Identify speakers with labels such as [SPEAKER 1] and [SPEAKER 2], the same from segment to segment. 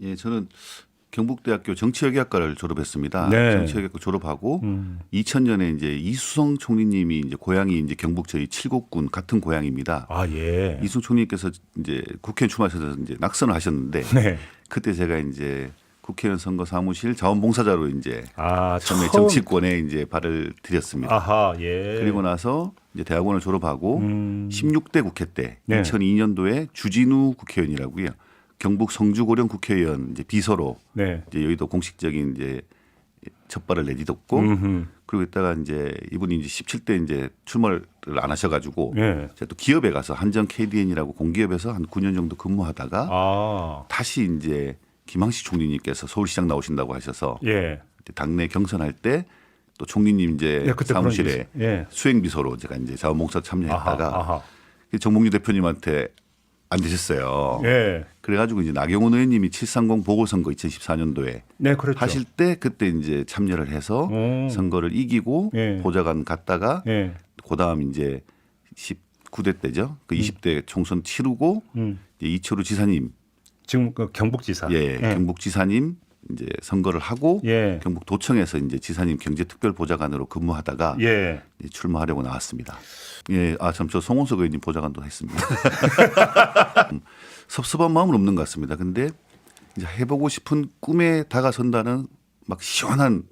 [SPEAKER 1] 예, 저는 경북대학교 정치외교학과를 졸업했습니다.
[SPEAKER 2] 네.
[SPEAKER 1] 정치외교학과 졸업하고 2000년에 이제 이수성 총리님이 이제 고향이 이제 경북 저희 칠곡군 같은 고향입니다.
[SPEAKER 2] 아, 예.
[SPEAKER 1] 이수성 총리께서 이제 국회의원 출마하셔서 이제 낙선을 하셨는데
[SPEAKER 2] 네.
[SPEAKER 1] 그때 제가 이제 국회의원 선거 사무실 자원봉사자로 이제
[SPEAKER 2] 아,
[SPEAKER 1] 처음에 정치권에 이제 발을 들였습니다.
[SPEAKER 2] 아하, 예.
[SPEAKER 1] 그리고 나서 이제 대학원을 졸업하고 16대 국회 때
[SPEAKER 2] 네.
[SPEAKER 1] 2002년도에 주진우 국회의원이라고요. 경북 성주고령 국회의원 이제 비서로
[SPEAKER 2] 네.
[SPEAKER 1] 이제 여의도 공식적인 이제 첫 발을 내딛었고 그리고 있다가 이제 이분이 이제 17대 이제 출마를 안 하셔가지고
[SPEAKER 2] 예.
[SPEAKER 1] 제가 또 기업에 가서 한정 KDN이라고 공기업에서 한 9년 정도 근무하다가
[SPEAKER 2] 아,
[SPEAKER 1] 다시 이제 김항식 총리님께서 서울시장 나오신다고 하셔서
[SPEAKER 2] 예.
[SPEAKER 1] 당내 경선할 때 또 총리님 이제
[SPEAKER 2] 예, 그때
[SPEAKER 1] 사무실에
[SPEAKER 2] 그런 예.
[SPEAKER 1] 수행비서로 제가 이제 자원봉사 참여했다가
[SPEAKER 2] 아하.
[SPEAKER 1] 정몽규 대표님한테 안 되셨어요.
[SPEAKER 2] 예.
[SPEAKER 1] 그래가지고 이제 나경원 의원님이 730 보궐선거 2014년도에
[SPEAKER 2] 네, 그렇죠.
[SPEAKER 1] 하실 때 그때 이제 참여를 해서 선거를 이기고
[SPEAKER 2] 예.
[SPEAKER 1] 보좌관 갔다가
[SPEAKER 2] 예.
[SPEAKER 1] 그다음 이제 19대 때죠. 그 20대 총선 치르고 이제 이철우 지사님,
[SPEAKER 2] 지금 그 경북지사.
[SPEAKER 1] 예, 경북지사님 이제 선거를 하고
[SPEAKER 2] 예.
[SPEAKER 1] 경북도청에서 이제 지사님 경제특별보좌관으로 근무하다가
[SPEAKER 2] 예.
[SPEAKER 1] 이제 출마하려고 나왔습니다. 예, 아 참 저 송원석 의원님 보좌관도 했습니다. 섭섭한 마음은 없는 것 같습니다. 근데 이제 해보고 싶은 꿈에 다가선다는 막 시원한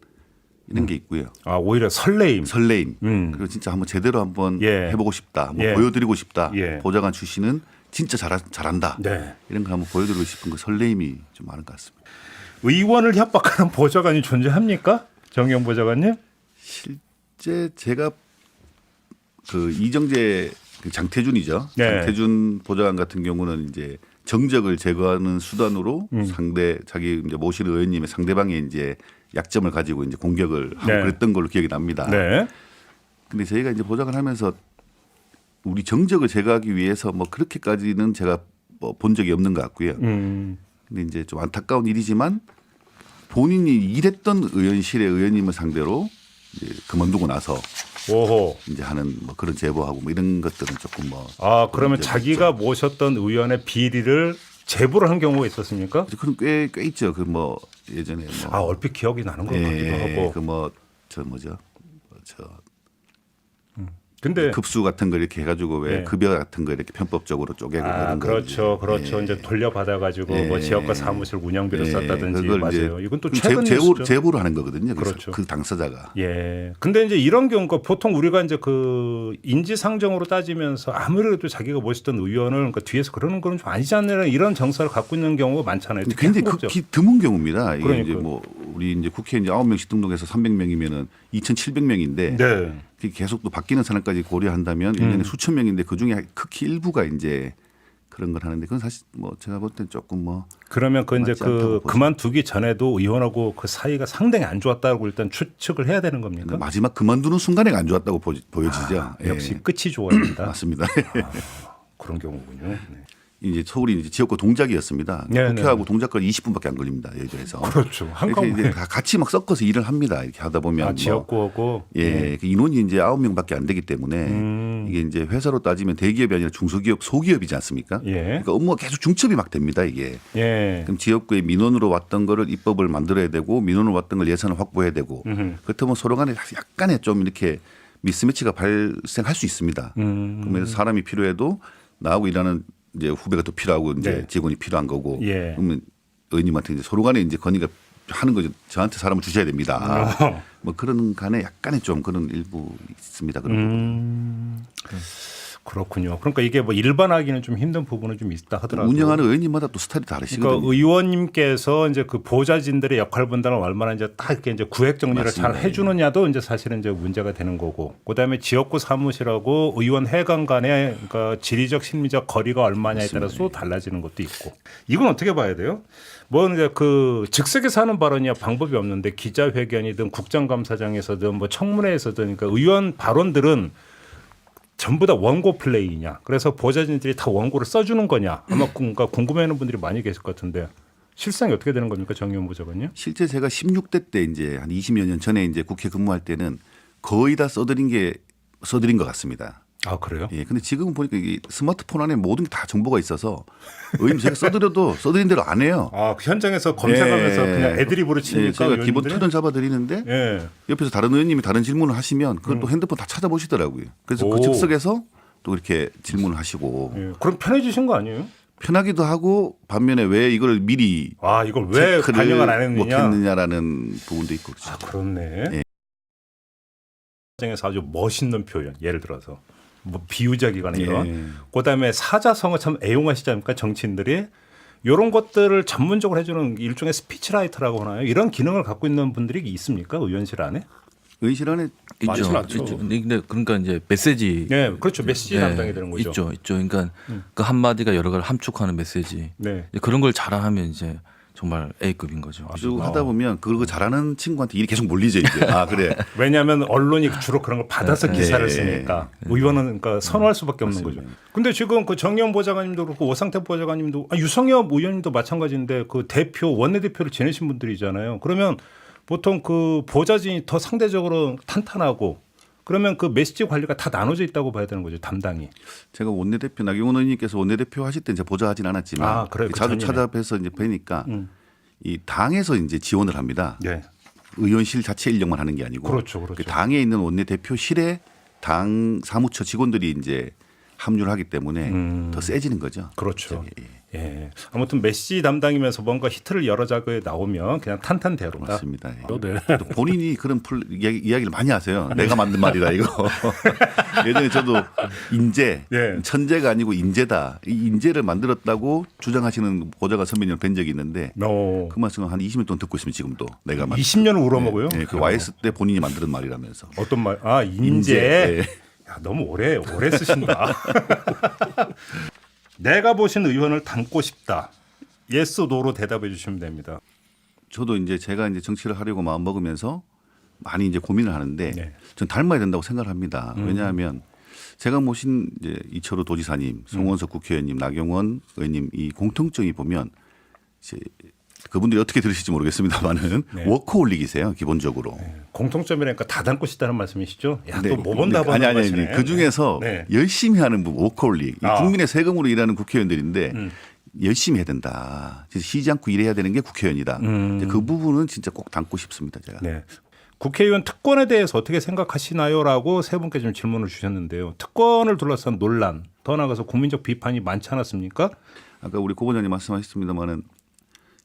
[SPEAKER 1] 이런 게 있고요.
[SPEAKER 2] 아, 오히려 설레임.
[SPEAKER 1] 설레임. 그리고 진짜 한번 제대로 한번
[SPEAKER 2] 예.
[SPEAKER 1] 해보고 싶다. 한번
[SPEAKER 2] 예.
[SPEAKER 1] 보여드리고 싶다.
[SPEAKER 2] 예.
[SPEAKER 1] 보좌관 출신은 진짜 잘한다.
[SPEAKER 2] 네.
[SPEAKER 1] 이런 걸 한번 보여드리고 싶은 그 설레임이 좀 많은 것 같습니다.
[SPEAKER 2] 의원을 협박하는 보좌관이 존재합니까? 정영 보좌관님?
[SPEAKER 1] 실제 제가 그 이정재 그 장태준이죠.
[SPEAKER 2] 네.
[SPEAKER 1] 장태준 보좌관 같은 경우는 이제 정적을 제거하는 수단으로 상대 자기 이제 모시는 의원님의 상대방의 이제 약점을 가지고 이제 공격을 하고
[SPEAKER 2] 네.
[SPEAKER 1] 그랬던 걸로 기억이 납니다.
[SPEAKER 2] 네.
[SPEAKER 1] 근데 저희가 이제 보좌관 하면서 우리 정적을 제거하기 위해서 뭐 그렇게까지는 제가 뭐 본 적이 없는 것 같고요. 근데 이제 좀 안타까운 일이지만 본인이 일했던 의원실의 의원님을 상대로 이제 그만두고 나서
[SPEAKER 2] 오호.
[SPEAKER 1] 이제 하는 뭐 그런 제보하고 뭐 이런 것들은 조금 뭐
[SPEAKER 2] 아, 그러면
[SPEAKER 1] 이제
[SPEAKER 2] 자기가 모셨던 의원의 비리를 제보를 한 경우가 있었습니까?
[SPEAKER 1] 그런 꽤 있죠. 그 뭐 예전에 뭐
[SPEAKER 2] 아, 얼핏 기억이 나는 것 같기도 하고.
[SPEAKER 1] 그 뭐 저 뭐죠? 저
[SPEAKER 2] 근데
[SPEAKER 1] 급수 같은 거 이렇게 해가지고 왜
[SPEAKER 2] 네.
[SPEAKER 1] 급여 같은 거 이렇게 편법적으로 쪼개고
[SPEAKER 2] 아,
[SPEAKER 1] 이런 거
[SPEAKER 2] 그렇죠,
[SPEAKER 1] 이제.
[SPEAKER 2] 그렇죠. 이제 돌려받아 가지고 뭐 지역과 사무실 운영비로 썼다든지
[SPEAKER 1] 그걸
[SPEAKER 2] 맞아요.
[SPEAKER 1] 이제
[SPEAKER 2] 이건 또 최근 뉴스죠.
[SPEAKER 1] 제보를 하는 거거든요.
[SPEAKER 2] 그렇죠.
[SPEAKER 1] 그 당사자가.
[SPEAKER 2] 예. 근데 이제 이런 경우가 보통 우리가 이제 그 인지상정으로 따지면서 아무래도 자기가 모셨던 의원을 그러니까 뒤에서 그러는 건 좀 아니지 않느냐 이런 정서를 갖고 있는 경우가 많잖아요. 특히
[SPEAKER 1] 굉장히
[SPEAKER 2] 한국죠.
[SPEAKER 1] 극히 드문 경우입니다. 이게
[SPEAKER 2] 그러니까요.
[SPEAKER 1] 이제 뭐 우리 이제 국회 이제 9명씩 등록해서 300명이면은 2,700명인데
[SPEAKER 2] 네.
[SPEAKER 1] 계속 또 바뀌는 사람까지 고려한다면 1년에 수천 명인데 그 중에 극히 일부가 이제 그런 걸 하는데 그건 사실 뭐 제가 볼 땐 조금 뭐
[SPEAKER 2] 그러면 그 이제
[SPEAKER 1] 맞지 않다고
[SPEAKER 2] 그
[SPEAKER 1] 보죠.
[SPEAKER 2] 그만두기 전에도 의원하고 그 사이가 상당히 안 좋았다고 일단 추측을 해야 되는 겁니까?
[SPEAKER 1] 마지막 그만두는 순간에 안 좋았다고 보여지죠. 예.
[SPEAKER 2] 역시 끝이 좋아야 된다.
[SPEAKER 1] 맞습니다.
[SPEAKER 2] 그런 경우군요. 네.
[SPEAKER 1] 이제 서울이 이제 지역구 동작이었습니다.
[SPEAKER 2] 네,
[SPEAKER 1] 국회하고 동작거리 20분밖에 안 걸립니다. 예전에서.
[SPEAKER 2] 그렇죠.
[SPEAKER 1] 이렇게
[SPEAKER 2] 한꺼번에
[SPEAKER 1] 이제 다 같이 막 섞어서 일을 합니다. 이렇게 하다 보면 뭐
[SPEAKER 2] 지역구하고
[SPEAKER 1] 예, 그 인원이 이제 9명밖에 안 되기 때문에 이게 이제 회사로 따지면 대기업이 아니라 중소기업, 소기업이지 않습니까?
[SPEAKER 2] 예.
[SPEAKER 1] 그러니까 업무가 계속 중첩이 막 됩니다. 이게.
[SPEAKER 2] 예.
[SPEAKER 1] 그럼 지역구에 민원으로 왔던 거를 입법을 만들어야 되고 민원으로 왔던 걸 예산을 확보해야 되고 그렇다면 서로 간에 약간의 좀 이렇게 미스매치가 발생할 수 있습니다. 그러면 사람이 필요해도 나하고 일하는 이제 후배가 또 필요하고 이제
[SPEAKER 2] 네.
[SPEAKER 1] 직원이 필요한 거고
[SPEAKER 2] 예.
[SPEAKER 1] 그러면 의원님한테 이제 서로 간에 이제 건의가 하는 거죠. 저한테 사람을 주셔야 됩니다. 뭐 그런 간에 약간의 좀 그런 일부 있습니다. 그런 부분.
[SPEAKER 2] 그렇군요. 그러니까 이게 뭐 일반화하기는 좀 힘든 부분은 좀 있다 하더라고요.
[SPEAKER 1] 운영하는 의원님마다 또 스타일이 다르시거든요.
[SPEAKER 2] 그러니까 의원님께서 이제 그 보좌진들의 역할 분담을 얼마나 이제 딱 이렇게 이제 구획 정리를
[SPEAKER 1] 맞습니다.
[SPEAKER 2] 잘 해주느냐도 이제 사실은 이제 문제가 되는 거고, 그다음에 지역구 사무실하고 의원 회관 간의 그러니까 지리적 심리적 거리가 얼마냐에 따라서 또 달라지는 것도 있고, 이건 어떻게 봐야 돼요? 뭐 이제 그 즉석에서 하는 발언이야 방법이 없는데 기자회견이든 국정감사장에서든 뭐 청문회에서든 그러니까 의원 발언들은 전부 다 원고 플레이냐. 그래서 보좌진들이 다 원고를 써주는 거냐. 아마 그러니까 궁금해하는 분들이 많이 계실 것 같은데 실상이 어떻게 되는 겁니까, 정의원 보좌관님?
[SPEAKER 1] 실제 제가 16대 때 이제 한 20여 년 전에 이제 국회 근무할 때는 거의 다 써드린 것 같습니다.
[SPEAKER 2] 아 그래요?
[SPEAKER 1] 예, 근데 지금은 보니까 이 스마트폰 안에 모든 게 다 정보가 있어서 의원님 제가 써드려도 써드린 대로 안 해요.
[SPEAKER 2] 아, 그 현장에서 검색하면서
[SPEAKER 1] 예.
[SPEAKER 2] 그냥 애드립으로
[SPEAKER 1] 예,
[SPEAKER 2] 치니까
[SPEAKER 1] 제가 기본
[SPEAKER 2] 의원님들이?
[SPEAKER 1] 틀은 잡아드리는데
[SPEAKER 2] 예.
[SPEAKER 1] 옆에서 다른 의원님이 다른 질문을 하시면 그걸 또 핸드폰 다 찾아보시더라고요. 그래서
[SPEAKER 2] 오.
[SPEAKER 1] 그 즉석에서 또 이렇게 질문을 하시고
[SPEAKER 2] 예. 그럼 편해지신 거 아니에요?
[SPEAKER 1] 편하기도 하고 반면에 왜 이걸 미리
[SPEAKER 2] 아 이걸 왜
[SPEAKER 1] 체크를
[SPEAKER 2] 반영을 안 했느냐?
[SPEAKER 1] 못했느냐라는 부분도 있고 그렇죠.
[SPEAKER 2] 아 그렇네.
[SPEAKER 1] 예.
[SPEAKER 2] 현장에서 아주 멋있는 표현, 예를 들어서 뭐 비유적이거나 이런.
[SPEAKER 1] 예.
[SPEAKER 2] 그다음에 사자성어 참 애용하시지 않습니까 정치인들이? 이런 것들을 전문적으로 해주는 일종의 스피치라이터라고 하나요? 이런 기능을 갖고 있는 분들이 있습니까 의원실 안에?
[SPEAKER 1] 의실 안에
[SPEAKER 2] 많지는
[SPEAKER 3] 있죠.
[SPEAKER 2] 않죠.
[SPEAKER 3] 있죠. 근데 그러니까 이제 메시지
[SPEAKER 2] 네, 그렇죠. 메시지
[SPEAKER 3] 예,
[SPEAKER 2] 담당이 되는 거죠.
[SPEAKER 3] 있죠. 그러니까 그 한마디가 여러 가지를 함축하는 메시지.
[SPEAKER 2] 네.
[SPEAKER 3] 그런 걸 잘하면 이제 정말 A급인 거죠.
[SPEAKER 1] 쭉 하다 보면 그거 잘하는 친구한테 일이 계속 몰리죠 이제. 아 그래.
[SPEAKER 2] 왜냐하면 언론이 주로 그런 걸 받아서
[SPEAKER 3] 네,
[SPEAKER 2] 기사를
[SPEAKER 1] 네,
[SPEAKER 2] 쓰니까 의원은 그러니까 선호할 수밖에 없는 거죠. 근데 지금 그 정의원 보좌관님도 그렇고 오상태 보좌관님도 유성엽 의원님도 마찬가지인데 그 대표 원내대표를 지내신 분들이잖아요. 그러면 보통 그 보좌진이 더 상대적으로 탄탄하고 그러면 그 메시지 관리가 다 나눠져 있다고 봐야 되는 거죠 담당이.
[SPEAKER 1] 제가 원내대표 나경원 의원님께서 원내대표 하실 때 이제 보좌하진 않았지만
[SPEAKER 2] 아, 그래요? 그
[SPEAKER 1] 자주
[SPEAKER 2] 전이네.
[SPEAKER 1] 찾아뵈서 이제 뵈니까 이 당에서 이제 지원을 합니다.
[SPEAKER 2] 네.
[SPEAKER 1] 의원실 자체 인력만 하는 게 아니고
[SPEAKER 2] 그렇죠, 그렇죠.
[SPEAKER 1] 그 당에 있는 원내대표실에 당 사무처 직원들이 이제 합류를 하기 때문에 더 세지는 거죠.
[SPEAKER 2] 그렇죠.
[SPEAKER 1] 예,
[SPEAKER 2] 예. 아무튼 메시지 담당이면서 뭔가 히트를 여러 작에 나오면 그냥 탄탄대로다.
[SPEAKER 1] 맞습니다. 예.
[SPEAKER 2] 네.
[SPEAKER 1] 또 본인이 그런 이야기를 많이 하세요. 내가 만든 말이다 이거. 예전에 저도 인재,
[SPEAKER 2] 예.
[SPEAKER 1] 천재가 아니고 인재다. 이 인재를 만들었다고 주장하시는 보좌관 선배님을 뵌 적이 있는데 그 말씀을 한 20년 동안 듣고 있으면 지금도 내가 만든.
[SPEAKER 2] 20년을 울어먹어요?
[SPEAKER 1] 그 YS 때 본인이 만든 말이라면서.
[SPEAKER 2] 어떤 말? 아 인재.
[SPEAKER 1] 인재.
[SPEAKER 2] 야, 너무 오래 쓰신다. 내가 보신 의원을 닮고 싶다. 예스 노로 대답해 주시면 됩니다.
[SPEAKER 1] 저도 이제 제가 이제 정치를 하려고 마음 먹으면서 많이 이제 고민을 하는데
[SPEAKER 2] 네.
[SPEAKER 1] 전 닮아야 된다고 생각을 합니다. 왜냐하면 제가 모신 이제 이철우 도지사님, 송원석 국회의원님, 나경원 의원님 이 공통점이 보면 이제 그분들이 어떻게 들으실지 모르겠습니다만은
[SPEAKER 2] 네.
[SPEAKER 1] 워커홀릭이세요 기본적으로.
[SPEAKER 2] 공통점이라니까 다 닮고 싶다는 말씀이시죠? 야,
[SPEAKER 1] 네.
[SPEAKER 2] 또 모범 답안
[SPEAKER 1] 아니 그 중에서
[SPEAKER 2] 네.
[SPEAKER 1] 열심히 하는 분 워커홀릭. 이
[SPEAKER 2] 아.
[SPEAKER 1] 국민의 세금으로 일하는 국회의원들인데 열심히 해야 된다. 진짜 쉬지 않고 일해야 되는 게 국회의원이다. 이제 그 부분은 진짜 꼭 담고 싶습니다. 제가.
[SPEAKER 2] 네. 국회의원 특권에 대해서 어떻게 생각하시나요라고 세 분께 좀 질문을 주셨는데요. 특권을 둘러싼 논란, 더 나아가서 국민적 비판이 많지 않았습니까?
[SPEAKER 1] 아까 우리 고 원장님 말씀하셨습니다만은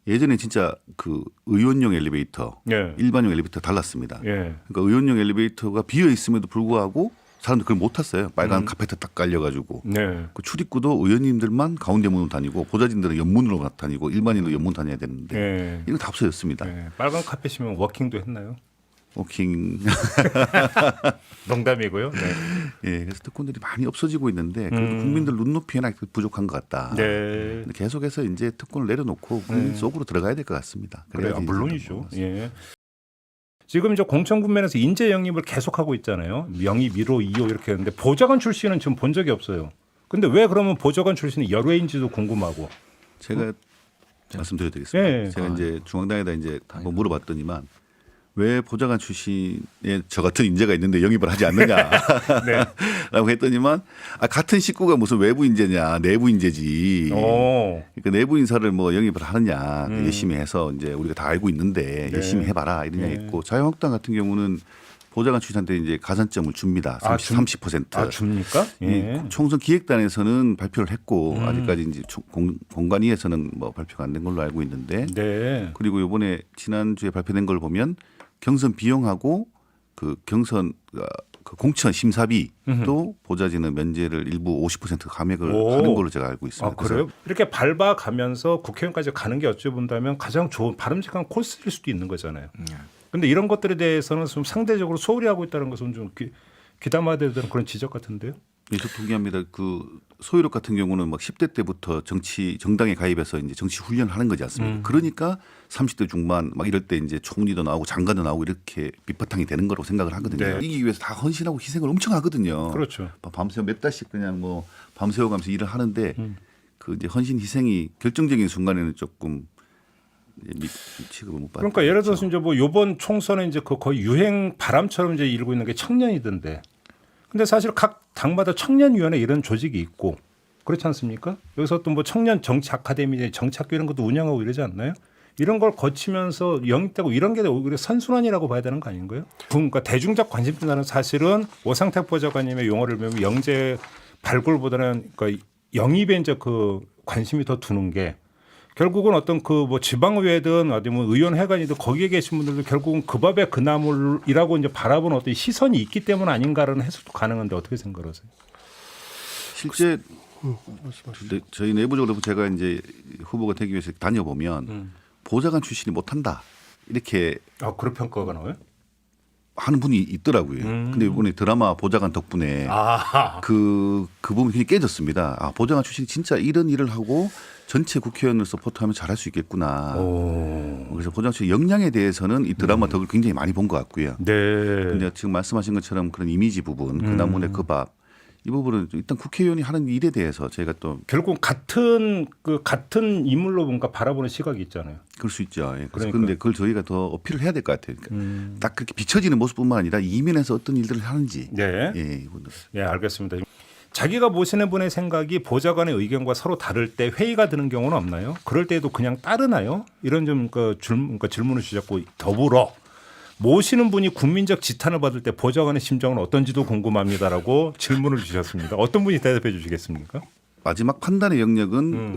[SPEAKER 1] 예전에 진짜 그 의원용 엘리베이터,
[SPEAKER 2] 예.
[SPEAKER 1] 일반용 엘리베이터 달랐습니다.
[SPEAKER 2] 예.
[SPEAKER 1] 그러니까 의원용 엘리베이터가 비어 있음에도 불구하고 사람들 그걸 못 탔어요. 빨간 카페트 딱 깔려가지고.
[SPEAKER 2] 네.
[SPEAKER 1] 그 출입구도 의원님들만 가운데 문으로 다니고 보좌진들은 옆문으로 다니고 일반인도 옆문 다녀야 되는데
[SPEAKER 2] 예.
[SPEAKER 1] 이건 다 없어졌습니다.
[SPEAKER 2] 네. 빨간 카펫이면 워킹도 했나요?
[SPEAKER 1] 워킹.
[SPEAKER 2] 농담이고요. 네.
[SPEAKER 1] 예, 그래서 특권들이 많이 없어지고 있는데 그래도 국민들 눈높이에나 부족한 것 같다.
[SPEAKER 2] 네.
[SPEAKER 1] 근데 계속해서 이제 특권을 내려놓고 국민 속으로 들어가야 될 것 같습니다.
[SPEAKER 2] 그래요.
[SPEAKER 1] 그래야지
[SPEAKER 2] 물론이죠.
[SPEAKER 1] 이제
[SPEAKER 2] 예. 지금 이제 공천 군면에서 인재 영입을 계속하고 있잖아요. 영입 1호, 2호 이렇게 했는데 보좌관 출신은 지금 본 적이 없어요. 근데 왜 그러면 보좌관 출신이 열외인지도 궁금하고.
[SPEAKER 1] 제가 말씀드려야 되겠습니다.
[SPEAKER 2] 예.
[SPEAKER 1] 제가 이제 중앙당에다 이제 한번 물어봤더니만 왜 보좌관 출신에 저 같은 인재가 있는데 영입을 하지 않느냐라고
[SPEAKER 2] 네.
[SPEAKER 1] 했더니만 같은 식구가 무슨 외부 인재냐 내부 인재지.
[SPEAKER 2] 오.
[SPEAKER 1] 그러니까 내부 인사를 뭐 영입을 하느냐 열심히 해서 이제 우리가 다 알고 있는데
[SPEAKER 2] 네.
[SPEAKER 1] 열심히 해봐라 이런 이야기 있고 자유한국당 같은 경우는 보좌관 출신한테 이제 가산점을 줍니다. 30%.
[SPEAKER 2] 아, 줍니까? 예.
[SPEAKER 1] 이 총선 기획단에서는 발표를 했고 아직까지 이제 공관위에서는 뭐 발표가 안 된 걸로 알고 있는데
[SPEAKER 2] 네.
[SPEAKER 1] 그리고 이번에 지난주에 발표된 걸 보면 경선 비용하고 그 경선 그 공천 심사비도 보좌진은 면제를 일부 50% 감액을
[SPEAKER 2] 오.
[SPEAKER 1] 하는 걸로 제가 알고 있습니다.
[SPEAKER 2] 아, 그래요? 이렇게 밟아가면서 국회의원까지 가는 게 어찌 본다면 가장 좋은 바람직한 코스일 수도 있는 거잖아요. 근데 이런 것들에 대해서는 좀 상대적으로 소홀히 하고 있다는 것은 좀 귀담아야 되는 그런 지적 같은데요.
[SPEAKER 1] 예, 저 동의합니다. 그 소유력 같은 경우는 막 10대 때부터 정당에 가입해서 이제 정치 훈련을 하는 거지 않습니까? 그러니까 30대 중반 막 이럴 때 이제 총리도 나오고 장관도 나오고 이렇게 밑바탕이 되는 거라고 생각을 하거든요.
[SPEAKER 2] 네.
[SPEAKER 1] 이기기 위해서 다 헌신하고 희생을 엄청 하거든요.
[SPEAKER 2] 그렇죠.
[SPEAKER 1] 밤새워 몇 달씩 그냥 뭐 밤새워가면서 일을 하는데 그 이제 헌신 희생이 결정적인 순간에는 조금 취급을 못 받는.
[SPEAKER 2] 그러니까 예를 들어서 이제 뭐 이번 총선에 이제 그 거의 유행 바람처럼 이제 일고 있는 게 청년이던데. 근데 사실 각 당마다 청년위원회 이런 조직이 있고 그렇지 않습니까? 여기서 또 뭐 청년 정치 아카데미, 정치학교 이런 것도 운영하고 이러지 않나요? 이런 걸 거치면서 영입되고 이런 게 오히려 선순환이라고 봐야 되는 거 아닌가요? 그러니까 대중적 관심보다는 사실은 오상택 보좌관님의 용어를 보면 영재 발굴보다는 그러니까 영입에 이제 그 관심이 더 두는 게 결국은 어떤 그 뭐 지방의회든 아니면 의원회관이든 거기에 계신 분들도 결국은 그 밥에 그 나물이라고 이제 바라보는 어떤 시선이 있기 때문 아닌가라는 해석도 가능한데 어떻게 생각하세요?
[SPEAKER 1] 실제 저희 내부적으로 제가 이제 후보가 되기 위해서 다녀보면 보좌관 출신이 못한다 이렇게
[SPEAKER 2] 그런 평가가 나와요?
[SPEAKER 1] 하는 분이 있더라고요. 근데 이번에 드라마 보좌관 덕분에 그 부분이 굉장히 깨졌습니다. 아, 보좌관 출신이 진짜 이런 일을 하고 전체 국회의원을 서포트하면 잘할 수 있겠구나. 그래서 보좌관 출신 역량에 대해서는 이 드라마 덕을 굉장히 많이 본 것 같고요.
[SPEAKER 2] 네.
[SPEAKER 1] 근데 지금 말씀하신 것처럼 그런 이미지 부분, 그 나물의 그 밥, 이 부분은 일단 국회의원이 하는 일에 대해서 저희가 또
[SPEAKER 2] 결국 같은 인물로 뭔가 바라보는 시각이 있잖아요.
[SPEAKER 1] 그럴 수 있죠. 예. 그래서
[SPEAKER 2] 그러니까.
[SPEAKER 1] 근데 그걸 저희가 더 어필을 해야 될 것 같아요. 그러니까 딱 그렇게 비춰지는 모습뿐만 아니라 이면에서 어떤 일들을 하는지.
[SPEAKER 2] 네.
[SPEAKER 1] 예, 이분들.
[SPEAKER 2] 예, 알겠습니다. 자기가 모시는 분의 생각이 보좌관의 의견과 서로 다를 때 회의가 드는 경우는 없나요? 그럴 때도 그냥 따르나요? 이런 좀 질문을 주셨고 더불어 모시는 분이 국민적 지탄을 받을 때 보좌관의 심정은 어떤지도 궁금합니다라고 질문을 주셨습니다. 어떤 분이 대답해 주시겠습니까?
[SPEAKER 1] 마지막 판단의 영역은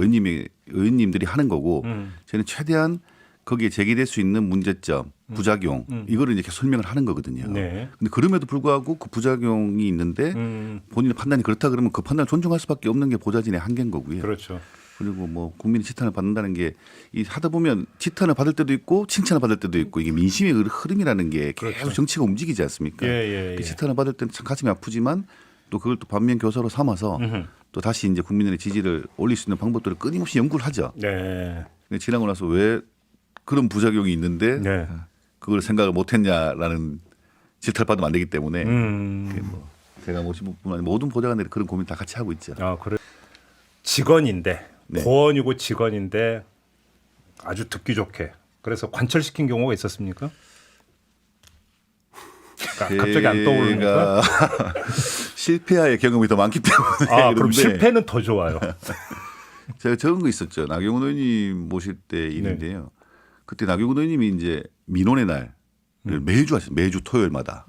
[SPEAKER 1] 의원님들이 하는 거고 저희는 최대한 거기에 제기될 수 있는 문제점, 부작용 이거를 이렇게 설명을 하는 거거든요.
[SPEAKER 2] 네.
[SPEAKER 1] 근데 그럼에도 불구하고 그 부작용이 있는데 본인의 판단이 그렇다 그러면 그 판단을 존중할 수밖에 없는 게 보좌진의 한계인 거고요.
[SPEAKER 2] 그렇죠.
[SPEAKER 1] 그리고 뭐 국민의 지탄을 받는다는 게 이 하다 보면 지탄을 받을 때도 있고 칭찬을 받을 때도 있고 이게 민심의 흐름이라는 게 계속
[SPEAKER 2] 그렇죠.
[SPEAKER 1] 정치가 움직이지 않습니까?
[SPEAKER 2] 예.
[SPEAKER 1] 그 지탄을 받을 때는 참 가슴이 아프지만 또 그걸 또 반면 교사로 삼아서 또 다시 이제 국민의 지지를 올릴 수 있는 방법들을 끊임없이 연구를 하죠.
[SPEAKER 2] 네.
[SPEAKER 1] 근데 지나고 나서 왜 그런 부작용이 있는데
[SPEAKER 2] 네.
[SPEAKER 1] 그걸 생각을 못했냐라는 질타를 받으면 안 되기 때문에
[SPEAKER 2] 음.
[SPEAKER 1] 그게 뭐 제가 모신 분뿐 아니라 모든 보좌관들이 그런 고민 다 같이 하고 있죠.
[SPEAKER 2] 그래. 직원인데
[SPEAKER 1] 네.
[SPEAKER 2] 고원이고 직원인데 아주 듣기 좋게 그래서 관철시킨 경우가 있었습니까? 갑자기 안 떠오르니까.
[SPEAKER 1] 실패의 경험이 더 많기 때문에
[SPEAKER 2] 그럼
[SPEAKER 1] 그런데
[SPEAKER 2] 실패는 더 좋아요.
[SPEAKER 1] 제가 적은 거 있었죠. 나경원 의원님 모실 때 일인데요. 그때 나경원 의원님이 이제 민원의 날을 매주 하셨어요. 매주 토요일마다.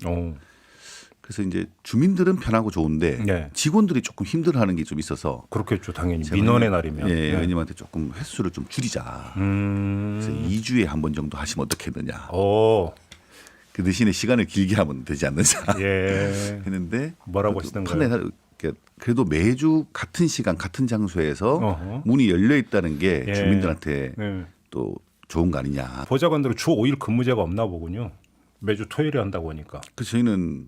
[SPEAKER 1] 그래서 이제 주민들은 편하고 좋은데
[SPEAKER 2] 네.
[SPEAKER 1] 직원들이 조금 힘들어하는 게 좀 있어서
[SPEAKER 2] 그렇겠죠, 당연히 민원의 날이면.
[SPEAKER 1] 예,
[SPEAKER 2] 네.
[SPEAKER 1] 의원님한테 조금 횟수를 좀 줄이자. 그래서 2주에 한 번 정도 하시면 어떻겠느냐. 그 대신에 시간을 길게 하면 되지 않느냐.
[SPEAKER 2] 예.
[SPEAKER 1] 했는데
[SPEAKER 2] 뭐라고 하시던가요?
[SPEAKER 1] 그래도 매주 같은 시간 같은 장소에서
[SPEAKER 2] 어허.
[SPEAKER 1] 문이 열려 있다는 게
[SPEAKER 2] 예.
[SPEAKER 1] 주민들한테
[SPEAKER 2] 네.
[SPEAKER 1] 또 좋은 거 아니냐.
[SPEAKER 2] 보좌관들은 주 5일 근무제가 없나 보군요. 매주 토요일에 한다고 하니까.
[SPEAKER 1] 그래서 저희는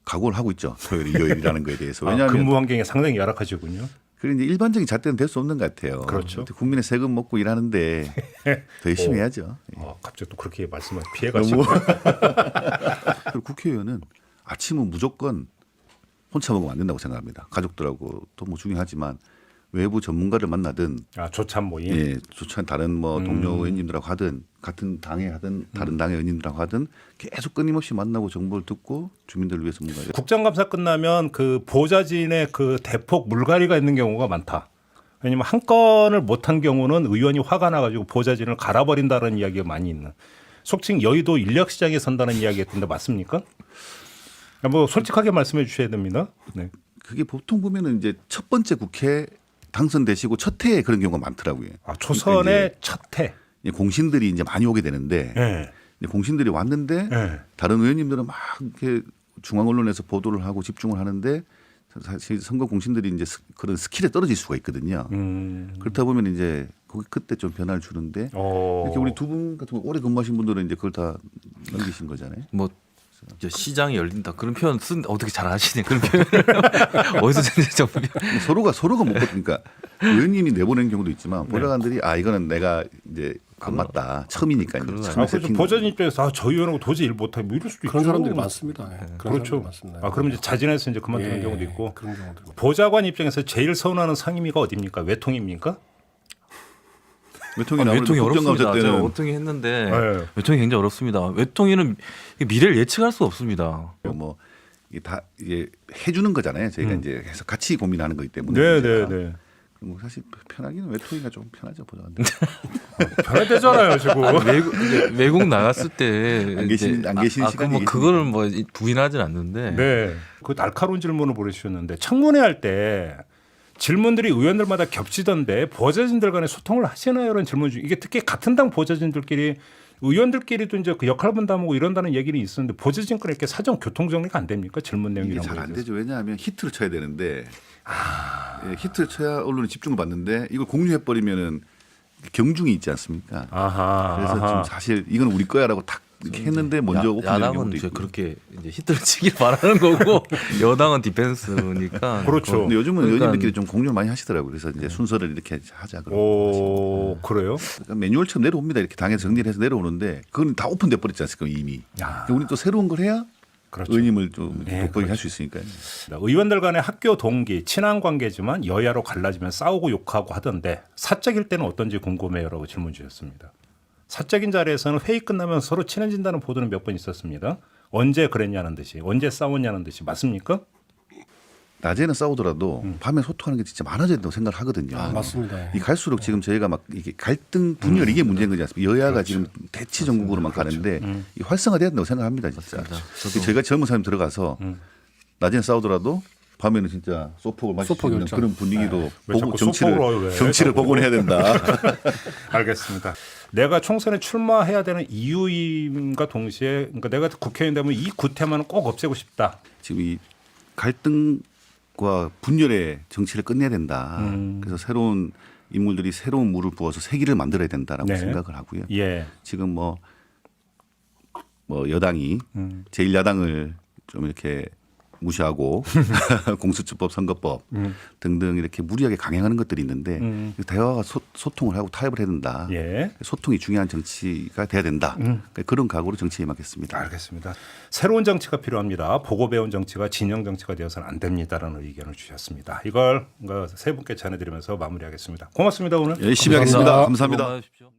[SPEAKER 1] 각오를 하고 있죠. 토요일, 일요일이라는 거에 대해서. 왜냐하면
[SPEAKER 2] 근무 환경이 상당히 열악하시군요.
[SPEAKER 1] 그래 이제 일반적인 잣대는 될 수 없는 것 같아요.
[SPEAKER 2] 그렇죠.
[SPEAKER 1] 국민의 세금 먹고 일하는데 더 열심히 해야죠.
[SPEAKER 2] 갑자기 또 그렇게 말씀을 피해가지고.
[SPEAKER 1] 그리고 국회의원은 아침은 무조건 혼자 먹으면 안 된다고 생각합니다. 가족들하고 또 뭐 중요하지만 외부 전문가를 만나든
[SPEAKER 2] 조찬 모임.
[SPEAKER 1] 예, 조찬 다른 뭐 동료 의원님들하고 하든 같은 당에 하든 다른 당의 의원님들하고 하든 계속 끊임없이 만나고 정보를 듣고 주민들을 위해서 뭔가
[SPEAKER 2] 국정감사 끝나면 그 보좌진의 그 대폭 물갈이가 있는 경우가 많다. 왜냐면 한 건을 못한 경우는 의원이 화가 나가지고 보좌진을 갈아버린다는 이야기가 많이 있는. 속칭 여의도 인력시장에 선다는 이야기가 있던데 맞습니까? 뭐 솔직하게 말씀해 주셔야 됩니다. 네.
[SPEAKER 1] 그게 보통 보면은 이제 첫 번째 국회 당선되시고 첫 해에 그런 경우가 많더라고요.
[SPEAKER 2] 초선의
[SPEAKER 1] 그러니까
[SPEAKER 2] 첫 해.
[SPEAKER 1] 공신들이 이제 많이 오게 되는데
[SPEAKER 2] 네.
[SPEAKER 1] 공신들이 왔는데
[SPEAKER 2] 네.
[SPEAKER 1] 다른 의원님들은 막 이렇게 중앙 언론에서 보도를 하고 집중을 하는데 사실 선거 공신들이 이제 그런 스킬에 떨어질 수가 있거든요. 그렇다 보면 이제 그때 좀 변화를 주는데 이렇게 우리 두 분 같은 거 오래 근무하신 분들은 이제 그걸 다 넘기신 거잖아요.
[SPEAKER 3] 뭐 이제 시장이 열린다 그런 표현 어떻게 잘 아시네 그런 표현을 어디서 전혀
[SPEAKER 1] 서로가 못 그러니까 의원님이 내보낸 경우도 있지만 보좌관들이 이거는 내가 이제 안 맞다 처음이니까 이제
[SPEAKER 2] 그래서 보좌진 입장에서 저 의원하고 도저히 일 못해 뭐 이럴 수도
[SPEAKER 4] 그런
[SPEAKER 2] 있죠.
[SPEAKER 4] 사람들이 많습니다. 네. 그런
[SPEAKER 2] 그렇죠.
[SPEAKER 4] 사람들이 많습니다.
[SPEAKER 2] 그러면 이제 자진해서 이제 그만두는 경우도 있고.
[SPEAKER 4] 그런 경우도 있고.
[SPEAKER 2] 보좌관 입장에서 제일 서운하는 상임위가 어디입니까? 외통입니까?
[SPEAKER 1] 외통이
[SPEAKER 3] 외통이 어렵습니다. 제가
[SPEAKER 1] 때는
[SPEAKER 3] 외통위 했는데
[SPEAKER 2] 네.
[SPEAKER 3] 외통이 굉장히 어렵습니다. 외통위는 미래를 예측할 수가 없습니다.
[SPEAKER 1] 뭐 이게 다 이게 해주는 거잖아요. 저희가 이제 해서 같이 고민하는 거기 때문에.
[SPEAKER 2] 네,
[SPEAKER 1] 문제가.
[SPEAKER 2] 네, 네.
[SPEAKER 1] 뭐 사실 편하기는 외톨이가 좀 편하죠 보좌관들.
[SPEAKER 2] 편하대잖아요 지금.
[SPEAKER 3] 외국 나갔을 때
[SPEAKER 1] 안 계신- 안 계신 시간이
[SPEAKER 3] 뭐
[SPEAKER 1] 계시니까.
[SPEAKER 3] 그거를 뭐 부인하진 않는데
[SPEAKER 2] 네. 그 날카로운 질문을 보내주셨는데 청문회 할 때 질문들이 의원들마다 겹치던데 보좌진들 간에 소통을 하시나요? 이런 질문 중 이게 특히 같은 당 보좌진들끼리 의원들끼리도 이제 그 역할 분담하고 이런다는 얘기는 있었는데 보좌진 간에 이렇게 사전 교통 정리가 안 됩니까? 질문 내용
[SPEAKER 1] 이게
[SPEAKER 2] 이런
[SPEAKER 1] 잘
[SPEAKER 2] 거에
[SPEAKER 1] 안
[SPEAKER 2] 대해서.
[SPEAKER 1] 되죠. 왜냐하면 히트를 쳐야 되는데 예, 히트를 쳐야 언론이 집중을 받는데 이걸 공유해 버리면은 경중이 있지 않습니까?
[SPEAKER 2] 아하.
[SPEAKER 1] 그래서
[SPEAKER 2] 아하.
[SPEAKER 1] 좀 사실 이건 우리 거야라고 탁 이렇게 했는데 먼저 오픈되는
[SPEAKER 3] 야당은
[SPEAKER 1] 경우도
[SPEAKER 3] 이제
[SPEAKER 1] 있고.
[SPEAKER 3] 그렇게 이제 히트를 치길 바라는 거고 여당은 디펜스니까
[SPEAKER 2] 그렇죠.
[SPEAKER 1] 근데 요즘은
[SPEAKER 3] 그러니까-
[SPEAKER 1] 의원님들끼리 좀 공유를 많이 하시더라고요. 그래서 이제 순서를 이렇게 하자 그러고.
[SPEAKER 2] 오 그래요?
[SPEAKER 1] 그러니까 매뉴얼처럼 내려옵니다. 이렇게 당에서 정리를 해서 내려오는데 그건 다 오픈돼 버렸지 않습니까 이미.
[SPEAKER 2] 야.
[SPEAKER 1] 우리 또 새로운 걸 해야
[SPEAKER 2] 그렇죠.
[SPEAKER 1] 의원님을 좀
[SPEAKER 2] 네,
[SPEAKER 1] 돋보이게 할
[SPEAKER 2] 그렇죠.
[SPEAKER 1] 수 있으니까요.
[SPEAKER 2] 의원들 간의 학교 동기 친한 관계지만 여야로 갈라지면 싸우고 욕하고 하던데 사적일 때는 어떤지 궁금해요라고 질문 주셨습니다. 사적인 자리에서는 회의 끝나면 서로 친해진다는 보도는 몇 번 있었습니다. 언제 그랬냐는 듯이 언제 싸웠냐는 듯이 맞습니까?
[SPEAKER 1] 낮에는 싸우더라도 밤에 소통하는 게 진짜 많아져야 된다고 생각을 하거든요.
[SPEAKER 4] 맞습니다.
[SPEAKER 1] 이 갈수록 지금 저희가 막 이게 갈등 분열 이게 문제인 거지 않습니까? 여야가 지금 대치 전국으로만 가는데 이 활성화돼야 된다고 생각합니다, 진짜.
[SPEAKER 3] 맞습니다. 저도-
[SPEAKER 1] 저희가 젊은 사람 들어가서 낮에는 싸우더라도 밤에는 진짜 소폭을 마실 수
[SPEAKER 4] 소폭
[SPEAKER 1] 있는
[SPEAKER 4] 열정.
[SPEAKER 1] 그런 분위기도
[SPEAKER 2] 왜
[SPEAKER 1] 보고
[SPEAKER 2] 자꾸 소폭을 해요, 왜?
[SPEAKER 1] 정치를 복원해야 된다.
[SPEAKER 2] 알겠습니다. 내가 총선에 출마해야 되는 이유임과 동시에 그러니까 내가 국회의원 되면 이 구태만은 꼭 없애고 싶다.
[SPEAKER 1] 지금 이 갈등과 분열의 정치를 끝내야 된다. 그래서 새로운 인물들이 새로운 물을 부어서 세기를 만들어야 된다라고
[SPEAKER 2] 네.
[SPEAKER 1] 생각을 하고요.
[SPEAKER 2] 예.
[SPEAKER 1] 지금 뭐 여당이 제1야당을 좀 이렇게 무시하고 공수처법, 선거법 등등 이렇게 무리하게 강행하는 것들이 있는데 대화와 소통을 하고 타협을 해야 된다.
[SPEAKER 2] 예.
[SPEAKER 1] 소통이 중요한 정치가 돼야 된다. 그런 각오로 정치에 임하겠습니다.
[SPEAKER 2] 알겠습니다. 새로운 정치가 필요합니다. 보고 배운 정치가 진영 정치가 되어서는 안 됩니다라는 의견을 주셨습니다. 이걸 세 분께 전해드리면서 마무리하겠습니다. 고맙습니다 오늘.
[SPEAKER 1] 열심히 하겠습니다. 감사합니다.
[SPEAKER 3] 수고 많으십시오.